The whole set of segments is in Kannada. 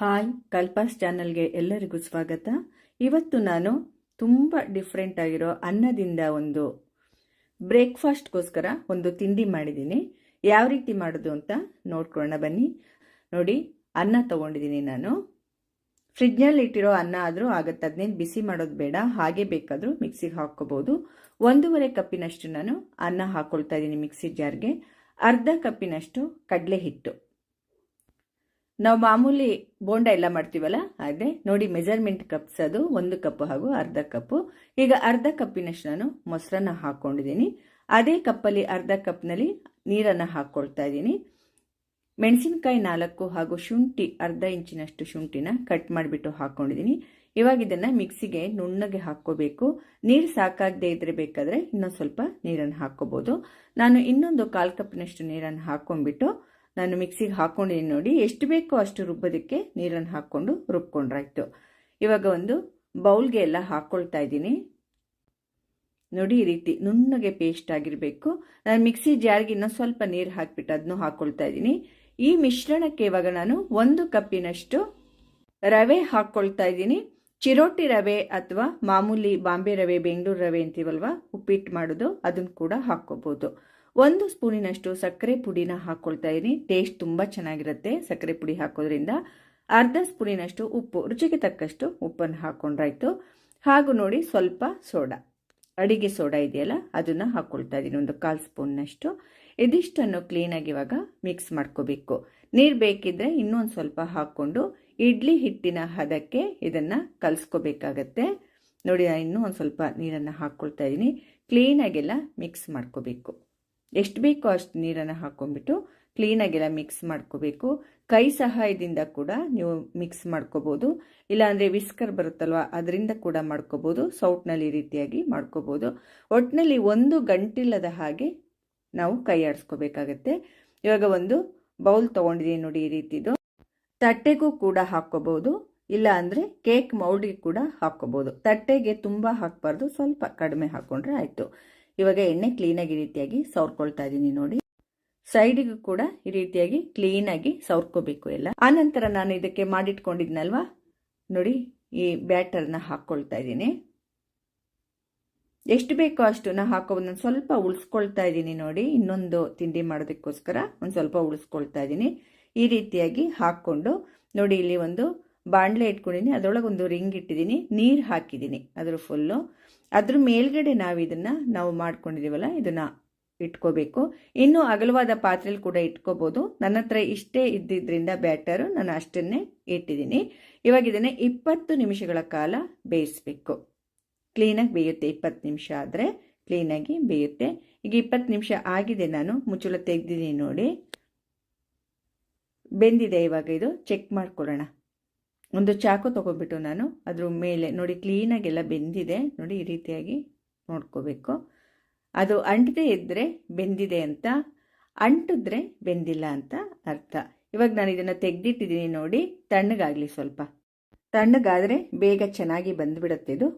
ಹಾಯ್, ಕಲ್ಪಾಸ್ ಚಾನಲ್ಗೆ ಎಲ್ಲರಿಗೂ ಸ್ವಾಗತ. ಇವತ್ತು ನಾನು ತುಂಬ ಡಿಫ್ರೆಂಟ್ ಆಗಿರೋ ಅನ್ನದಿಂದ ಒಂದು ಬ್ರೇಕ್ಫಾಸ್ಟ್ಗೋಸ್ಕರ ಒಂದು ತಿಂಡಿ ಮಾಡಿದ್ದೀನಿ. ಯಾವ ರೀತಿ ಮಾಡೋದು ಅಂತ ನೋಡ್ಕೊಳ್ಳೋಣ ಬನ್ನಿ. ನೋಡಿ, ಅನ್ನ ತಗೊಂಡಿದ್ದೀನಿ ನಾನು. ಫ್ರಿಡ್ಜ್ನಲ್ಲಿ ಇಟ್ಟಿರೋ ಅನ್ನ ಆದರೂ ಆಗುತ್ತೆ, ಅದನ್ನೇನು ಬಿಸಿ ಮಾಡೋದು ಬೇಡ, ಹಾಗೆ ಬೇಕಾದರೂ ಮಿಕ್ಸಿಗೆ ಹಾಕ್ಕೋಬೋದು. 1.5 ಕಪ್ಪಿನಷ್ಟು ನಾನು ಅನ್ನ ಹಾಕ್ಕೊಳ್ತಾ ಇದ್ದೀನಿ ಮಿಕ್ಸಿ ಜಾರ್ಗೆ. ಅರ್ಧ ಕಪ್ಪಿನಷ್ಟು ಕಡಲೆ ಹಿಟ್ಟು. ನಾವು ಮಾಮೂಲಿ ಬೋಂಡ ಎಲ್ಲ ಮಾಡ್ತೀವಲ್ಲ, ಅದೇ ನೋಡಿ ಮೆಜರ್ಮೆಂಟ್ ಕಪ್ಸ್, ಅದು 1 ಕಪ್ ಹಾಗೂ ಅರ್ಧ ಕಪ್ಪು. ಈಗ ಅರ್ಧ ಕಪ್ಪಿನಷ್ಟು ನಾನು ಮೊಸರನ್ನ ಹಾಕ್ಕೊಂಡಿದ್ದೀನಿ. ಅದೇ ಕಪ್ಪಲ್ಲಿ ಅರ್ಧ ಕಪ್ನಲ್ಲಿ ನೀರನ್ನು ಹಾಕ್ಕೊಳ್ತಾ ಇದ್ದೀನಿ. ಮೆಣಸಿನಕಾಯಿ 4 ಹಾಗೂ ಶುಂಠಿ ಅರ್ಧ ಇಂಚಿನಷ್ಟು ಶುಂಠಿನ ಕಟ್ ಮಾಡಿಬಿಟ್ಟು ಹಾಕ್ಕೊಂಡಿದ್ದೀನಿ. ಇವಾಗ ಇದನ್ನು ಮಿಕ್ಸಿಗೆ ನುಣ್ಣಗೆ ಹಾಕ್ಕೋಬೇಕು. ನೀರು ಸಾಕಾಗದೇ ಇದ್ರೆ ಬೇಕಾದರೆ ಇನ್ನೊಂದು ಸ್ವಲ್ಪ ನೀರನ್ನು ಹಾಕ್ಕೋಬೋದು. ನಾನು ಇನ್ನೊಂದು 1/4 ಕಪ್ಪಿನಷ್ಟು ನೀರನ್ನು ಹಾಕ್ಕೊಂಡ್ಬಿಟ್ಟು ನಾನು ಮಿಕ್ಸಿಗೆ ಹಾಕ್ಕೊಂಡಿದ್ದೀನಿ. ನೋಡಿ, ಎಷ್ಟು ಬೇಕೋ ಅಷ್ಟು ರುಬ್ಬೋದಕ್ಕೆ ನೀರನ್ನು ಹಾಕ್ಕೊಂಡು ರುಬ್ಕೊಂಡ್ರಾಯ್ತು. ಇವಾಗ ಒಂದು ಬೌಲ್ಗೆ ಎಲ್ಲ ಹಾಕ್ಕೊಳ್ತಾ ಇದ್ದೀನಿ. ನೋಡಿ, ಈ ರೀತಿ ನುಣ್ಣಗೆ ಪೇಸ್ಟ್ ಆಗಿರಬೇಕು. ನಾನು ಮಿಕ್ಸಿ ಜಾರ್ಗೆ ಇನ್ನೂ ಸ್ವಲ್ಪ ನೀರು ಹಾಕಿಬಿಟ್ಟು ಅದನ್ನು ಹಾಕ್ಕೊಳ್ತಾ ಇದ್ದೀನಿ. ಈ ಮಿಶ್ರಣಕ್ಕೆ ಇವಾಗ ನಾನು 1 ಕಪ್ಪಿನಷ್ಟು ರವೆ ಹಾಕ್ಕೊಳ್ತಾ ಇದ್ದೀನಿ. ಚಿರೋಟಿ ರವೆ ಅಥವಾ ಮಾಮೂಲಿ ಬಾಂಬೆ ರವೆ, ಬೆಂಗಳೂರು ರವೆ ಅಂತೀವಲ್ವ, ಉಪ್ಪಿಟ್ಟು ಮಾಡೋದು, ಅದನ್ನು ಕೂಡ ಹಾಕ್ಕೋಬೋದು. 1 ಸ್ಪೂನಿನಷ್ಟು ಸಕ್ಕರೆ ಪುಡಿನ ಹಾಕ್ಕೊಳ್ತಾ ಇದ್ದೀನಿ. ಟೇಸ್ಟ್ ತುಂಬ ಚೆನ್ನಾಗಿರುತ್ತೆ ಸಕ್ಕರೆ ಪುಡಿ ಹಾಕೋದ್ರಿಂದ. ಅರ್ಧ ಸ್ಪೂನಿನಷ್ಟು ಉಪ್ಪು, ರುಚಿಗೆ ತಕ್ಕಷ್ಟು ಉಪ್ಪನ್ನು ಹಾಕ್ಕೊಂಡ್ರಾಯ್ತು. ಹಾಗೂ ನೋಡಿ, ಸ್ವಲ್ಪ ಸೋಡಾ, ಅಡಿಗೆ ಸೋಡಾ ಇದೆಯಲ್ಲ, ಅದನ್ನು ಹಾಕ್ಕೊಳ್ತಾ ಇದ್ದೀನಿ, ಒಂದು 1/4 ಸ್ಪೂನ್ನಷ್ಟು. ಇದಿಷ್ಟನ್ನು ಕ್ಲೀನಾಗಿ ಇವಾಗ ಮಿಕ್ಸ್ ಮಾಡ್ಕೋಬೇಕು. ನೀರು ಬೇಕಿದ್ರೆ ಇನ್ನೊಂದು ಸ್ವಲ್ಪ ಹಾಕ್ಕೊಂಡು ಇಡ್ಲಿ ಹಿಟ್ಟಿನ ಹದಕ್ಕೆ ಇದನ್ನು ಕಲಿಸ್ಕೋಬೇಕಾಗತ್ತೆ. ನೋಡಿ, ನಾನು ಇನ್ನೂ ಒಂದು ಸ್ವಲ್ಪ ನೀರನ್ನು ಹಾಕ್ಕೊಳ್ತಾ ಇದ್ದೀನಿ. ಕ್ಲೀನಾಗೆಲ್ಲ ಮಿಕ್ಸ್ ಮಾಡ್ಕೋಬೇಕು. ಎಷ್ಟು ಬೇಕೋ ಅಷ್ಟು ನೀರನ್ನು ಹಾಕ್ಕೊಂಡ್ಬಿಟ್ಟು ಕ್ಲೀನಾಗೆಲ್ಲ ಮಿಕ್ಸ್ ಮಾಡ್ಕೋಬೇಕು. ಕೈ ಸಹಾಯದಿಂದ ಕೂಡ ನೀವು ಮಿಕ್ಸ್ ಮಾಡ್ಕೋಬೋದು, ಇಲ್ಲಾಂದರೆ ವಿಸ್ಕರ್ ಬರುತ್ತಲ್ವ, ಅದರಿಂದ ಕೂಡ ಮಾಡ್ಕೋಬೋದು. ಸೌಟ್ನಲ್ಲಿ ಈ ರೀತಿಯಾಗಿ ಮಾಡ್ಕೋಬೋದು. ಒಟ್ಟಿನಲ್ಲಿ ಒಂದು ಗಂಟಿಲ್ಲದ ಹಾಗೆ ನಾವು ಕೈ ಆಡಿಸ್ಕೋಬೇಕಾಗತ್ತೆ. ಇವಾಗ ಒಂದು ಬೌಲ್ ತೊಗೊಂಡಿದ್ದೀನಿ ನೋಡಿ, ಈ ರೀತಿದು. ತಟ್ಟೆಗೂ ಕೂಡ ಹಾಕ್ಕೋಬೋದು, ಇಲ್ಲ ಅಂದರೆ ಕೇಕ್ ಮೌಲ್ಡ್ಗೆ ಕೂಡ ಹಾಕ್ಕೋಬೋದು. ತಟ್ಟೆಗೆ ತುಂಬ ಹಾಕಬಾರ್ದು, ಸ್ವಲ್ಪ ಕಡಿಮೆ ಹಾಕ್ಕೊಂಡ್ರೆ ಆಯಿತು. ಇವಾಗ ಎಣ್ಣೆ ಕ್ಲೀನಾಗಿ ಈ ರೀತಿಯಾಗಿ ಸವರ್ಕೊಳ್ತಾ ಇದ್ದೀನಿ. ನೋಡಿ, ಸೈಡಿಗೂ ಕೂಡ ಈ ರೀತಿಯಾಗಿ ಕ್ಲೀನಾಗಿ ಸವರ್ಕೋಬೇಕು ಎಲ್ಲ. ಆನಂತರ ನಾನು ಇದಕ್ಕೆ ಮಾಡಿಟ್ಕೊಂಡಿದ್ನಲ್ವಾ, ನೋಡಿ, ಈ ಬ್ಯಾಟರ್ನ ಹಾಕ್ಕೊಳ್ತಾ ಇದ್ದೀನಿ. ಎಷ್ಟು ಬೇಕೋ ಅಷ್ಟು ನಾ ಹಾಕೋಬೋದು. ನಾನು ಸ್ವಲ್ಪ ಉಳಿಸ್ಕೊಳ್ತಾ ಇದ್ದೀನಿ. ನೋಡಿ, ಇನ್ನೊಂದು ತಿಂಡಿ ಮಾಡೋದಕ್ಕೋಸ್ಕರ ಒಂದು ಸ್ವಲ್ಪ ಉಳಿಸ್ಕೊಳ್ತಾ ಇದ್ದೀನಿ. ಈ ರೀತಿಯಾಗಿ ಹಾಕ್ಕೊಂಡು ನೋಡಿ, ಇಲ್ಲಿ ಒಂದು ಬಾಣಲೆ ಇಟ್ಕೊಂಡಿದ್ದೀನಿ, ಅದರೊಳಗೆ ಒಂದು ರಿಂಗ್ ಇಟ್ಟಿದ್ದೀನಿ, ನೀರು ಹಾಕಿದ್ದೀನಿ ಅದ್ರ ಫುಲ್ಲು. ಅದ್ರ ಮೇಲ್ಗಡೆ ನಾವು ಮಾಡ್ಕೊಂಡಿದ್ದೀವಲ್ಲ, ಇದನ್ನು ಇಟ್ಕೋಬೇಕು. ಇನ್ನು ಅಗಲವಾದ ಪಾತ್ರೆಯಲ್ಲಿ ಕೂಡ ಇಟ್ಕೋಬೋದು. ನನ್ನ ಹತ್ರ ಇಷ್ಟೇ ಇದ್ದಿದ್ದರಿಂದ ಬ್ಯಾಟರು ನಾನು ಅಷ್ಟನ್ನೇ ಇಟ್ಟಿದ್ದೀನಿ. ಇವಾಗ ಇದನ್ನೇ 20 ನಿಮಿಷಗಳ ಕಾಲ ಬೇಯಿಸಬೇಕು. ಕ್ಲೀನಾಗಿ ಬೇಯುತ್ತೆ. 20 ನಿಮಿಷ ಆದರೆ ಕ್ಲೀನಾಗಿ ಬೇಯುತ್ತೆ. ಈಗ 20 ನಿಮಿಷ ಆಗಿದೆ. ನಾನು ಮುಚ್ಚಳ ತೆಗೆದಿದ್ದೀನಿ. ನೋಡಿ, ಬೆಂದಿದೆ. ಇವಾಗ ಇದು ಚೆಕ್ ಮಾಡ್ಕೊಳ್ಳೋಣ. ಒಂದು ಚಾಕು ತೊಗೊಂಡ್ಬಿಟ್ಟು ನಾನು ಅದ್ರ ಮೇಲೆ ನೋಡಿ, ಕ್ಲೀನಾಗೆಲ್ಲ ಬೆಂದಿದೆ. ನೋಡಿ, ಈ ರೀತಿಯಾಗಿ ನೋಡ್ಕೋಬೇಕು. ಅದು ಅಂಟದೇ ಇದ್ದರೆ ಬೆಂದಿದೆ ಅಂತ, ಅಂಟಿದ್ರೆ ಬೆಂದಿಲ್ಲ ಅಂತ ಅರ್ಥ. ಇವಾಗ ನಾನು ಇದನ್ನು ತೆಗೆದಿಟ್ಟಿದ್ದೀನಿ. ನೋಡಿ, ತಣ್ಣಗಾಗಲಿ. ಸ್ವಲ್ಪ ತಣ್ಣಗಾದರೆ ಬೇಗ ಚೆನ್ನಾಗಿ ಬಂದುಬಿಡುತ್ತೆ ಇದು.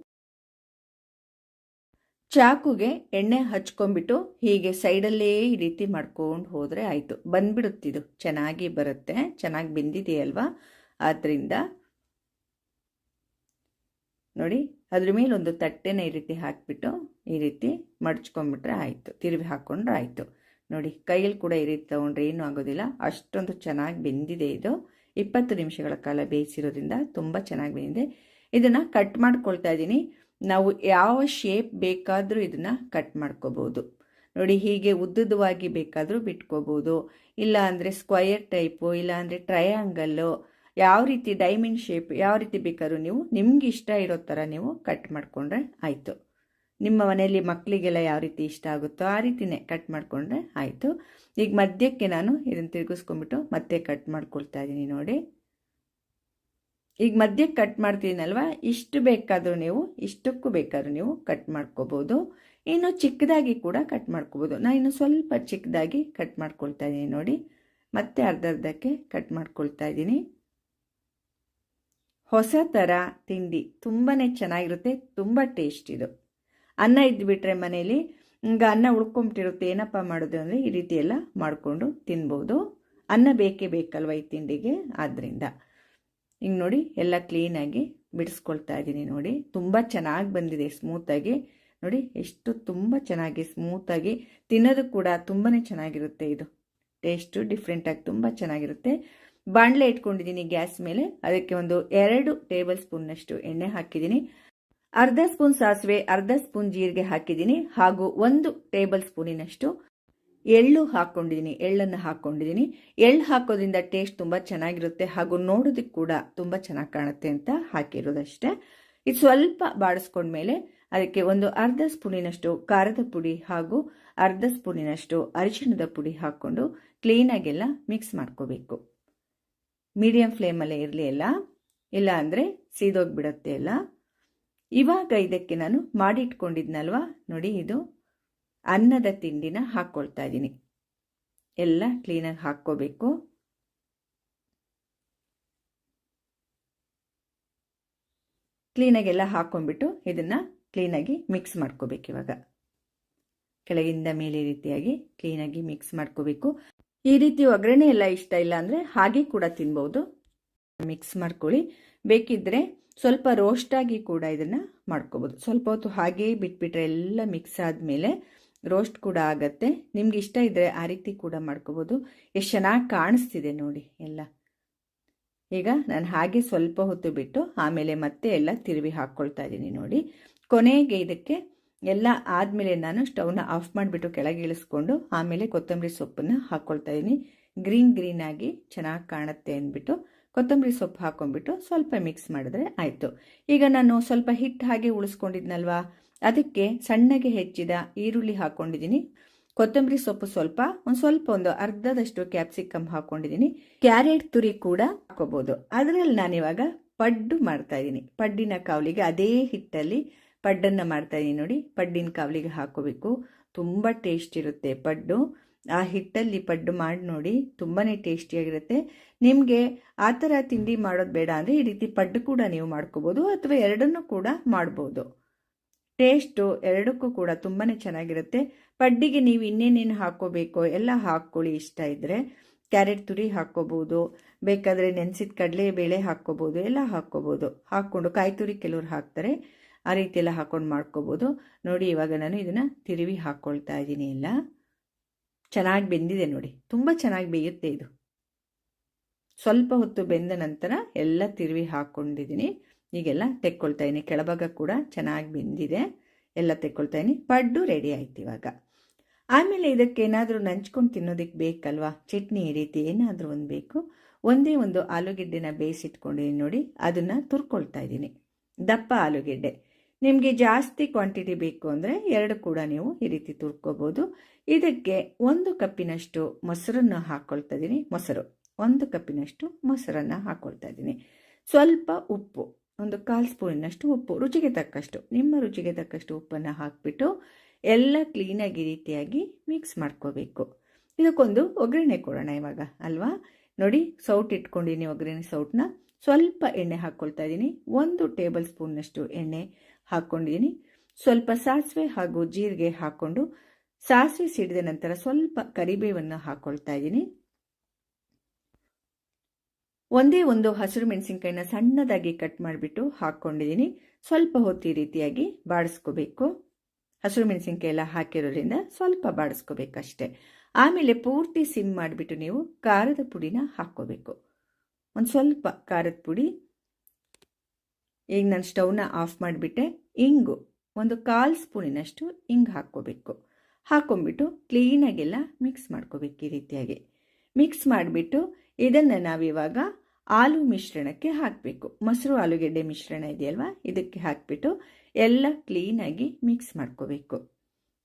ಚಾಕುಗೆ ಎಣ್ಣೆ ಹಚ್ಕೊಂಡ್ಬಿಟ್ಟು ಹೀಗೆ ಸೈಡಲ್ಲೇ ಈ ರೀತಿ ಮಾಡ್ಕೊಂಡು ಹೋದರೆ ಆಯಿತು, ಬಂದ್ಬಿಡುತ್ತಿದು, ಚೆನ್ನಾಗಿ ಬರುತ್ತೆ. ಚೆನ್ನಾಗಿ ಬೆಂದಿದೆಯಲ್ವಾ, ಆದ್ದರಿಂದ ನೋಡಿ, ಅದ್ರ ಮೇಲೆ ಒಂದು ತಟ್ಟೆನ ಈ ರೀತಿ ಹಾಕಿಬಿಟ್ಟು ಈ ರೀತಿ ಮಡ್ಚ್ಕೊಂಡ್ಬಿಟ್ರೆ ಆಯಿತು, ತಿರುವಿ ಹಾಕ್ಕೊಂಡ್ರೆ ಆಯಿತು. ನೋಡಿ, ಕೈಯಲ್ಲಿ ಕೂಡ ಈ ರೀತಿ ತೊಗೊಂಡ್ರೆ ಏನೂ ಆಗೋದಿಲ್ಲ, ಅಷ್ಟೊಂದು ಚೆನ್ನಾಗಿ ಬೆಂದಿದೆ ಇದು. 20 ನಿಮಿಷಗಳ ಕಾಲ ಬೇಯಿಸಿರೋದ್ರಿಂದ ತುಂಬ ಚೆನ್ನಾಗಿ ಬೆಂದಿದೆ. ಇದನ್ನು ಕಟ್ ಮಾಡ್ಕೊಳ್ತಾ ಇದ್ದೀನಿ. ನಾವು ಯಾವ ಶೇಪ್ ಬೇಕಾದರೂ ಇದನ್ನು ಕಟ್ ಮಾಡ್ಕೋಬೋದು. ನೋಡಿ, ಹೀಗೆ ಉದ್ದುದವಾಗಿ ಬೇಕಾದರೂ ಬಿಟ್ಕೋಬೋದು, ಇಲ್ಲ ಅಂದರೆ ಸ್ಕ್ವಯರ್ ಟೈಪು, ಇಲ್ಲ ಅಂದರೆ ಟ್ರಯಾಂಗಲ್ಲು, ಯಾವ ರೀತಿ ಡೈಮಂಡ್ ಶೇಪ್ ಯಾವ ರೀತಿ ಬೇಕಾದ್ರೂ ನೀವು ನಿಮ್ಗೆ ಇಷ್ಟ ಇರೋ ಥರ ನೀವು ಕಟ್ ಮಾಡಿಕೊಂಡ್ರೆ ಆಯಿತು. ನಿಮ್ಮ ಮನೆಯಲ್ಲಿ ಮಕ್ಕಳಿಗೆಲ್ಲ ಯಾವ ರೀತಿ ಇಷ್ಟ ಆಗುತ್ತೋ ಆ ರೀತಿಯೇ ಕಟ್ ಮಾಡಿಕೊಂಡ್ರೆ ಆಯಿತು. ಈಗ ಮಧ್ಯಕ್ಕೆ ನಾನು ಇದನ್ನು ತಿರುಗಿಸ್ಕೊಂಡ್ಬಿಟ್ಟು ಮತ್ತೆ ಕಟ್ ಮಾಡ್ಕೊಳ್ತಾ ಇದ್ದೀನಿ. ನೋಡಿ, ಈಗ ಮಧ್ಯಕ್ಕೆ ಕಟ್ ಮಾಡ್ತೀನಲ್ವ, ಇಷ್ಟು ಬೇಕಾದರೂ ನೀವು ಇಷ್ಟಕ್ಕೂ ಬೇಕಾದರೂ ನೀವು ಕಟ್ ಮಾಡ್ಕೋಬೋದು. ಇನ್ನು ಚಿಕ್ಕದಾಗಿ ಕೂಡ ಕಟ್ ಮಾಡ್ಕೋಬೋದು. ನಾನು ಇನ್ನು ಸ್ವಲ್ಪ ಚಿಕ್ಕದಾಗಿ ಕಟ್ ಮಾಡ್ಕೊಳ್ತಾ ಇದ್ದೀನಿ. ನೋಡಿ, ಮತ್ತೆ ಅರ್ಧಕ್ಕೆ ಕಟ್ ಮಾಡ್ಕೊಳ್ತಾ ಇದ್ದೀನಿ. ಹೊಸ ಥರ ತಿಂಡಿ, ತುಂಬಾ ಚೆನ್ನಾಗಿರುತ್ತೆ, ತುಂಬ ಟೇಸ್ಟ್ ಇದು. ಅನ್ನ ಇದ್ದುಬಿಟ್ರೆ ಮನೇಲಿ ಈಗ ಅನ್ನ ಉಳ್ಕೊಂಬಿಟ್ಟಿರುತ್ತೆ, ಏನಪ್ಪ ಮಾಡೋದು ಅಂದರೆ ಈ ರೀತಿ ಎಲ್ಲ ಮಾಡಿಕೊಂಡು ತಿನ್ಬೋದು. ಅನ್ನ ಬೇಕೇ ಬೇಕಲ್ವ ಈ ತಿಂಡಿಗೆ, ಆದ್ದರಿಂದ ಹಿಂಗೆ ನೋಡಿ ಎಲ್ಲ ಕ್ಲೀನಾಗಿ ಬಿಡಿಸ್ಕೊಳ್ತಾ ಇದ್ದೀನಿ ನೋಡಿ. ತುಂಬ ಚೆನ್ನಾಗಿ ಬಂದಿದೆ ಸ್ಮೂತಾಗಿ ನೋಡಿ, ಎಷ್ಟು ತುಂಬ ಚೆನ್ನಾಗಿ ಸ್ಮೂತಾಗಿ. ತಿನ್ನೋದು ಕೂಡ ತುಂಬಾ ಚೆನ್ನಾಗಿರುತ್ತೆ. ಇದು ಟೇಸ್ಟು ಡಿಫ್ರೆಂಟಾಗಿ ತುಂಬ ಚೆನ್ನಾಗಿರುತ್ತೆ. ಬಾಣಲೆ ಇಟ್ಕೊಂಡಿದ್ದೀನಿ ಗ್ಯಾಸ್ ಮೇಲೆ. ಅದಕ್ಕೆ ಒಂದು 2 ಟೇಬಲ್ ಸ್ಪೂನ್ನಷ್ಟು ಎಣ್ಣೆ ಹಾಕಿದ್ದೀನಿ. ಅರ್ಧ ಸ್ಪೂನ್ ಸಾಸಿವೆ, ಅರ್ಧ ಸ್ಪೂನ್ ಜೀರಿಗೆ ಹಾಕಿದ್ದೀನಿ. ಹಾಗೂ 1 ಟೇಬಲ್ ಸ್ಪೂನಿನಷ್ಟು ಎಳ್ಳನ್ನು ಹಾಕ್ಕೊಂಡಿದ್ದೀನಿ. ಎಳ್ಳು ಹಾಕೋದ್ರಿಂದ ಟೇಸ್ಟ್ ತುಂಬ ಚೆನ್ನಾಗಿರುತ್ತೆ ಹಾಗೂ ನೋಡೋದಕ್ಕೆ ಕೂಡ ತುಂಬ ಚೆನ್ನಾಗಿ ಕಾಣುತ್ತೆ ಅಂತ ಹಾಕಿರೋದಷ್ಟೇ. ಇದು ಸ್ವಲ್ಪ ಬಾಡಿಸ್ಕೊಂಡ್ಮೇಲೆ ಅದಕ್ಕೆ ಒಂದು ಅರ್ಧ ಸ್ಪೂನಿನಷ್ಟು ಖಾರದ ಪುಡಿ ಹಾಗೂ ಅರ್ಧ ಸ್ಪೂನಿನಷ್ಟು ಅರಿಶಿಣದ ಪುಡಿ ಹಾಕ್ಕೊಂಡು ಕ್ಲೀನಾಗೆಲ್ಲ ಮಿಕ್ಸ್ ಮಾಡ್ಕೋಬೇಕು. ಮೀಡಿಯಂ ಫ್ಲೇಮಲ್ಲೇ ಇರಲಿ ಎಲ್ಲ, ಇಲ್ಲ ಅಂದರೆ ಸೀದೋಗ್ಬಿಡುತ್ತೆ ಎಲ್ಲ. ಇವಾಗ ಇದಕ್ಕೆ ನಾನು ಮಾಡಿಟ್ಕೊಂಡಿದ್ನಲ್ವ ನೋಡಿ, ಇದು ಅನ್ನದ ತಿಂಡಿನ ಹಾಕ್ಕೊಳ್ತಾ ಇದ್ದೀನಿ. ಎಲ್ಲ ಕ್ಲೀನಾಗಿ ಹಾಕ್ಕೋಬೇಕು. ಕ್ಲೀನಾಗೆಲ್ಲ ಹಾಕ್ಕೊಂಡ್ಬಿಟ್ಟು ಇದನ್ನು ಕ್ಲೀನಾಗಿ ಮಿಕ್ಸ್ ಮಾಡ್ಕೋಬೇಕು. ಇವಾಗ ಕೆಳಗಿಂದ ಮೇಲೆ ರೀತಿಯಾಗಿ ಕ್ಲೀನಾಗಿ ಮಿಕ್ಸ್ ಮಾಡ್ಕೋಬೇಕು. ಈ ರೀತಿ ಒಗ್ಗರಣೆ ಎಲ್ಲ ಇಷ್ಟ ಇಲ್ಲ ಅಂದರೆ ಹಾಗೆ ಕೂಡ ತಿನ್ಬೋದು. ಮಿಕ್ಸ್ ಮಾಡ್ಕೊಳ್ಳಿ. ಬೇಕಿದ್ದರೆ ಸ್ವಲ್ಪ ರೋಸ್ಟಾಗಿ ಕೂಡ ಇದನ್ನು ಮಾಡ್ಕೋಬೋದು. ಸ್ವಲ್ಪ ಹೊತ್ತು ಹಾಗೇ ಬಿಟ್ಬಿಟ್ರೆ ಎಲ್ಲ ಮಿಕ್ಸ್ ಆದಮೇಲೆ ರೋಸ್ಟ್ ಕೂಡ ಆಗತ್ತೆ. ನಿಮ್ಗೆ ಇಷ್ಟ ಇದ್ದರೆ ಆ ರೀತಿ ಕೂಡ ಮಾಡ್ಕೋಬೋದು. ಎಷ್ಟು ಚೆನ್ನಾಗಿ ಕಾಣಿಸ್ತಿದೆ ನೋಡಿ ಎಲ್ಲ. ಈಗ ನಾನು ಹಾಗೆ ಸ್ವಲ್ಪ ಹೊತ್ತು ಬಿಟ್ಟು ಆಮೇಲೆ ಮತ್ತೆ ಎಲ್ಲ ತಿರುವಿ ಹಾಕ್ಕೊಳ್ತಾ ಇದ್ದೀನಿ ನೋಡಿ. ಕೊನೆಗೆ ಇದಕ್ಕೆ ಎಲ್ಲ ಆದಮೇಲೆ ನಾನು ಸ್ಟವ್ನ ಆಫ್ ಮಾಡಿಬಿಟ್ಟು ಕೆಳಗೆ ಇಳಿಸ್ಕೊಂಡು ಆಮೇಲೆ ಕೊತ್ತಂಬರಿ ಸೊಪ್ಪನ್ನು ಹಾಕ್ಕೊಳ್ತಾ ಇದ್ದೀನಿ. ಗ್ರೀನ್ ಆಗಿ ಚೆನ್ನಾಗಿ ಕಾಣುತ್ತೆ ಅಂದ್ಬಿಟ್ಟು ಕೊತ್ತಂಬರಿ ಸೊಪ್ಪು ಹಾಕ್ಕೊಂಡ್ಬಿಟ್ಟು ಸ್ವಲ್ಪ ಮಿಕ್ಸ್ ಮಾಡಿದ್ರೆ ಆಯಿತು. ಈಗ ನಾನು ಸ್ವಲ್ಪ ಹಿಟ್ಟು ಹಾಗೆ ಉಳಿಸ್ಕೊಂಡಿದ್ನಲ್ವಾ, ಅದಕ್ಕೆ ಸಣ್ಣಗೆ ಹೆಚ್ಚಿದ ಈರುಳ್ಳಿ ಹಾಕ್ಕೊಂಡಿದ್ದೀನಿ. ಕೊತ್ತಂಬರಿ ಸೊಪ್ಪು ಒಂದು ಅರ್ಧದಷ್ಟು ಕ್ಯಾಪ್ಸಿಕಮ್ ಹಾಕ್ಕೊಂಡಿದ್ದೀನಿ. ಕ್ಯಾರೆಟ್ ತುರಿ ಕೂಡ ಹಾಕೋಬಹುದು. ಅದರಲ್ಲಿ ನಾನಿವಾಗ ಪಡ್ಡು ಮಾಡ್ತಾ ಇದ್ದೀನಿ. ಪಡ್ಡಿನ ಕಾವಲಿಗೆ ಅದೇ ಹಿಟ್ಟಲ್ಲಿ ಪಡ್ಡನ್ನು ಮಾಡ್ತಾ ಇದ್ದೀನಿ ನೋಡಿ. ಪಡ್ಡಿನ ಕಾವಲಿಗೆ ಹಾಕೋಬೇಕು. ತುಂಬ ಟೇಸ್ಟ್ ಇರುತ್ತೆ ಪಡ್ಡು. ಆ ಹಿಟ್ಟಲ್ಲಿ ಪಡ್ಡು ಮಾಡಿ ನೋಡಿ, ತುಂಬಾ ಟೇಸ್ಟಿಯಾಗಿರುತ್ತೆ. ನಿಮಗೆ ಆ ಥರ ತಿಂಡಿ ಮಾಡೋದು ಬೇಡ ಅಂದರೆ ಈ ರೀತಿ ಪಡ್ಡು ಕೂಡ ನೀವು ಮಾಡ್ಕೋಬೋದು, ಅಥವಾ ಎರಡನ್ನೂ ಕೂಡ ಮಾಡ್ಬೋದು. ಟೇಸ್ಟು ಎರಡಕ್ಕೂ ಕೂಡ ತುಂಬಾ ಚೆನ್ನಾಗಿರುತ್ತೆ. ಪಡ್ಡಿಗೆ ನೀವು ಇನ್ನೇನೇನು ಹಾಕ್ಕೋಬೇಕೋ ಎಲ್ಲ ಹಾಕ್ಕೊಳ್ಳಿ. ಇಷ್ಟ ಇದ್ದರೆ ಕ್ಯಾರೆಟ್ ತುರಿ ಹಾಕ್ಕೋಬೋದು, ಬೇಕಾದರೆ ನೆನೆಸಿದ ಕಡಲೆಬೇಳೆ ಹಾಕ್ಕೋಬೋದು, ಎಲ್ಲ ಹಾಕ್ಕೋಬೋದು. ಹಾಕ್ಕೊಂಡು ಕಾಯಿ ತುರಿ ಕೆಲವ್ರು ಹಾಕ್ತಾರೆ, ಆ ರೀತಿ ಎಲ್ಲ ಹಾಕ್ಕೊಂಡು ಮಾಡ್ಕೋಬೋದು ನೋಡಿ. ಇವಾಗ ನಾನು ಇದನ್ನು ತಿರುವಿ ಹಾಕ್ಕೊಳ್ತಾ ಇದ್ದೀನಿ. ಎಲ್ಲ ಚೆನ್ನಾಗಿ ಬೆಂದಿದೆ ನೋಡಿ, ತುಂಬ ಚೆನ್ನಾಗಿ ಬೇಯುತ್ತೆ ಇದು. ಸ್ವಲ್ಪ ಹೊತ್ತು ಬೆಂದ ನಂತರ ಎಲ್ಲ ತಿರುವಿ ಹಾಕ್ಕೊಂಡಿದ್ದೀನಿ. ಈಗೆಲ್ಲ ತೆಕ್ಕೊಳ್ತಾ ಇದ್ದೀನಿ. ಕೆಳಭಾಗ ಕೂಡ ಚೆನ್ನಾಗಿ ಬೆಂದಿದೆ. ಎಲ್ಲ ತೆಕ್ಕೊಳ್ತಾ ಇದ್ದೀನಿ. ಪಡ್ಡು ರೆಡಿ ಆಯ್ತು ಇವಾಗ. ಆಮೇಲೆ ಇದಕ್ಕೆ ಏನಾದರೂ ನಂಚ್ಕೊಂಡು ತಿನ್ನೋದಕ್ಕೆ ಬೇಕಲ್ವಾ, ಚಟ್ನಿ ಈ ರೀತಿ ಏನಾದರೂ ಒಂದು ಬೇಕು. ಒಂದೇ ಒಂದು ಆಲೂಗೆಡ್ಡೆನ ಬೇಯಿಸಿಟ್ಕೊಂಡಿದ್ದೀನಿ ನೋಡಿ, ಅದನ್ನು ತುರ್ಕೊಳ್ತಾ ಇದ್ದೀನಿ. ದಪ್ಪ ಆಲೂಗೆಡ್ಡೆ. ನಿಮಗೆ ಜಾಸ್ತಿ ಕ್ವಾಂಟಿಟಿ ಬೇಕು ಅಂದರೆ 2 ಕೂಡ ನೀವು ಈ ರೀತಿ ತುರ್ಕೋಬೋದು. ಇದಕ್ಕೆ 1 ಕಪ್ಪಿನಷ್ಟು ಮೊಸರನ್ನು ಹಾಕ್ಕೊಳ್ತಾ ಇದ್ದೀನಿ. 1 ಕಪ್ಪಿನಷ್ಟು ಮೊಸರನ್ನು ಹಾಕ್ಕೊಳ್ತಾ ಇದ್ದೀನಿ. ಸ್ವಲ್ಪ ಉಪ್ಪು, ಒಂದು 1/4 ಸ್ಪೂನಿನಷ್ಟು ಉಪ್ಪು, ರುಚಿಗೆ ತಕ್ಕಷ್ಟು, ನಿಮ್ಮ ರುಚಿಗೆ ತಕ್ಕಷ್ಟು ಉಪ್ಪನ್ನು ಹಾಕಿಬಿಟ್ಟು ಎಲ್ಲ ಕ್ಲೀನಾಗಿ ರೀತಿಯಾಗಿ ಮಿಕ್ಸ್ ಮಾಡ್ಕೋಬೇಕು. ಇದಕ್ಕೊಂದು ಒಗ್ಗರಣೆ ಕೊಡೋಣ ಇವಾಗ ಅಲ್ವಾ. ನೋಡಿ, ಸೌಟ್ ಇಟ್ಕೊಂಡಿದ್ದೀನಿ. ಒಗ್ಗರಣೆ ಸೌಟನ್ನ ಸ್ವಲ್ಪ ಎಣ್ಣೆ ಹಾಕ್ಕೊಳ್ತಾ ಇದ್ದೀನಿ. 1 ಟೇಬಲ್ ಸ್ಪೂನ್ನಷ್ಟು ಎಣ್ಣೆ ಹಾಕ್ಕೊಂಡಿದ್ದೀನಿ. ಸ್ವಲ್ಪ ಸಾಸಿವೆ ಹಾಗೂ ಜೀರಿಗೆ ಹಾಕ್ಕೊಂಡು, ಸಾಸಿವೆ ಸಿಡಿದ ನಂತರ ಸ್ವಲ್ಪ ಕರಿಬೇವನ್ನು ಹಾಕ್ಕೊಳ್ತಾ ಇದ್ದೀನಿ. ಒಂದೇ ಒಂದು ಹಸಿರು ಮೆಣಸಿನ್ಕಾಯಿನ ಸಣ್ಣದಾಗಿ ಕಟ್ ಮಾಡಿಬಿಟ್ಟು ಹಾಕ್ಕೊಂಡಿದ್ದೀನಿ. ಸ್ವಲ್ಪ ಹೊತ್ತು ಈ ರೀತಿಯಾಗಿ ಬಾಡಿಸ್ಕೋಬೇಕು. ಹಸಿರು ಮೆಣಸಿನ್ಕಾಯಿ ಎಲ್ಲ ಹಾಕಿರೋದ್ರಿಂದ ಸ್ವಲ್ಪ ಬಾಡಿಸ್ಕೋಬೇಕಷ್ಟೆ. ಆಮೇಲೆ ಪೂರ್ತಿ ಸಿಮ್ ಮಾಡಿಬಿಟ್ಟು ನೀವು ಖಾರದ ಪುಡಿನ ಹಾಕ್ಕೋಬೇಕು. ಒಂದು ಸ್ವಲ್ಪ ಖಾರದ ಪುಡಿ. ಈಗ ನಾನು ಸ್ಟವ್ನ ಆಫ್ ಮಾಡಿಬಿಟ್ಟೆ. ಇಂಗು, ಒಂದು 1/4 ಸ್ಪೂನಿನಷ್ಟು ಇಂಗು ಹಾಕ್ಕೋಬೇಕು. ಹಾಕ್ಕೊಂಬಿಟ್ಟು ಕ್ಲೀನಾಗೆಲ್ಲ ಮಿಕ್ಸ್ ಮಾಡ್ಕೋಬೇಕು. ಈ ರೀತಿಯಾಗಿ ಮಿಕ್ಸ್ ಮಾಡಿಬಿಟ್ಟು ಇದನ್ನು ನಾವಿವಾಗ ಆಲೂ ಮಿಶ್ರಣಕ್ಕೆ ಹಾಕಬೇಕು. ಮೊಸರು ಆಲೂಗೆಡ್ಡೆ ಮಿಶ್ರಣ ಇದೆಯಲ್ವಾ, ಇದಕ್ಕೆ ಹಾಕಿಬಿಟ್ಟು ಎಲ್ಲ ಕ್ಲೀನಾಗಿ ಮಿಕ್ಸ್ ಮಾಡ್ಕೋಬೇಕು.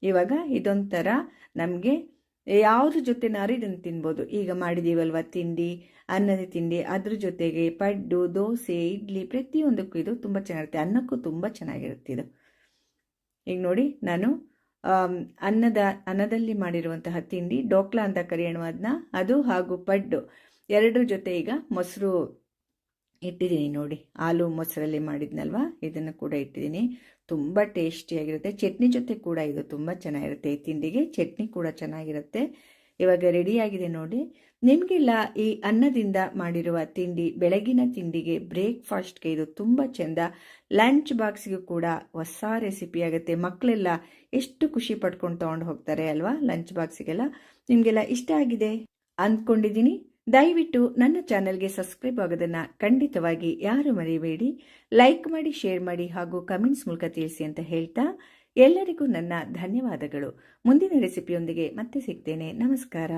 ಇವಾಗ ಇದೊಂಥರ ನಮಗೆ ಯಾವುದ್ರ ಜೊತೆನಾರು ಇದನ್ನು ತಿನ್ಬೋದು. ಈಗ ಮಾಡಿದ್ದೀವಲ್ವ ತಿಂಡಿ, ಅನ್ನದ ತಿಂಡಿ, ಅದ್ರ ಜೊತೆಗೆ ಪಡ್ಡು, ದೋಸೆ, ಇಡ್ಲಿ, ಪ್ರತಿಯೊಂದಕ್ಕೂ ಇದು ತುಂಬ ಚೆನ್ನಾಗಿರುತ್ತೆ. ಅನ್ನಕ್ಕೂ ತುಂಬ ಚೆನ್ನಾಗಿರುತ್ತೆ ಇದು. ಈಗ ನೋಡಿ, ನಾನು ಅನ್ನದಲ್ಲಿ ಮಾಡಿರುವಂತಹ ತಿಂಡಿ ಡೋಕ್ಲಾ ಅಂತ ಕರೆಯೋಣ ಅದನ್ನ, ಅದು ಹಾಗೂ ಪಡ್ಡು ಎರಡರ ಜೊತೆ ಈಗ ಮೊಸರು ಇಟ್ಟಿದ್ದೀನಿ ನೋಡಿ. ಆಲೂ ಮೊಸರಲ್ಲಿ ಮಾಡಿದ್ನಲ್ವ, ಇದನ್ನು ಕೂಡ ಇಟ್ಟಿದ್ದೀನಿ. ತುಂಬ ಟೇಸ್ಟಿಯಾಗಿರುತ್ತೆ. ಚಟ್ನಿ ಜೊತೆ ಕೂಡ ಇದು ತುಂಬ ಚೆನ್ನಾಗಿರುತ್ತೆ. ಈ ತಿಂಡಿಗೆ ಚಟ್ನಿ ಕೂಡ ಚೆನ್ನಾಗಿರುತ್ತೆ. ಇವಾಗ ರೆಡಿಯಾಗಿದೆ ನೋಡಿ. ನಿಮಗೆಲ್ಲ ಈ ಅನ್ನದಿಂದ ಮಾಡಿರುವ ತಿಂಡಿ ಬೆಳಗಿನ ತಿಂಡಿಗೆ ಬ್ರೇಕ್ಫಾಸ್ಟ್ಗೆ ಇದು ತುಂಬ ಚೆಂದ. ಲಂಚ್ ಬಾಕ್ಸ್ಗೂ ಕೂಡ ಹೊಸ ರೆಸಿಪಿ ಆಗುತ್ತೆ. ಮಕ್ಕಳೆಲ್ಲ ಎಷ್ಟು ಖುಷಿ ಪಡ್ಕೊಂಡು ತೊಗೊಂಡು ಹೋಗ್ತಾರೆ ಅಲ್ವಾ ಲಂಚ್ ಬಾಕ್ಸಿಗೆಲ್ಲ. ನಿಮಗೆಲ್ಲ ಇಷ್ಟ ಆಗಿದೆ ಅಂದ್ಕೊಂಡಿದ್ದೀನಿ. ದಯವಿಟ್ಟು ನನ್ನ ಚಾನೆಲ್ಗೆ ಸಬ್ಸ್ಕ್ರೈಬ್ ಆಗೋದನ್ನು ಖಂಡಿತವಾಗಿ ಯಾರು ಮರಿಬೇಡಿ. ಲೈಕ್ ಮಾಡಿ, ಶೇರ್ ಮಾಡಿ ಹಾಗೂ ಕಮೆಂಟ್ಸ್ ಮೂಲಕ ತಿಳಿಸಿ ಅಂತ ಹೇಳ್ತಾ ಎಲ್ಲರಿಗೂ ನನ್ನ ಧನ್ಯವಾದಗಳು. ಮುಂದಿನ ರೆಸಿಪಿಯೊಂದಿಗೆ ಮತ್ತೆ ಸಿಗ್ತೇನೆ. ನಮಸ್ಕಾರ.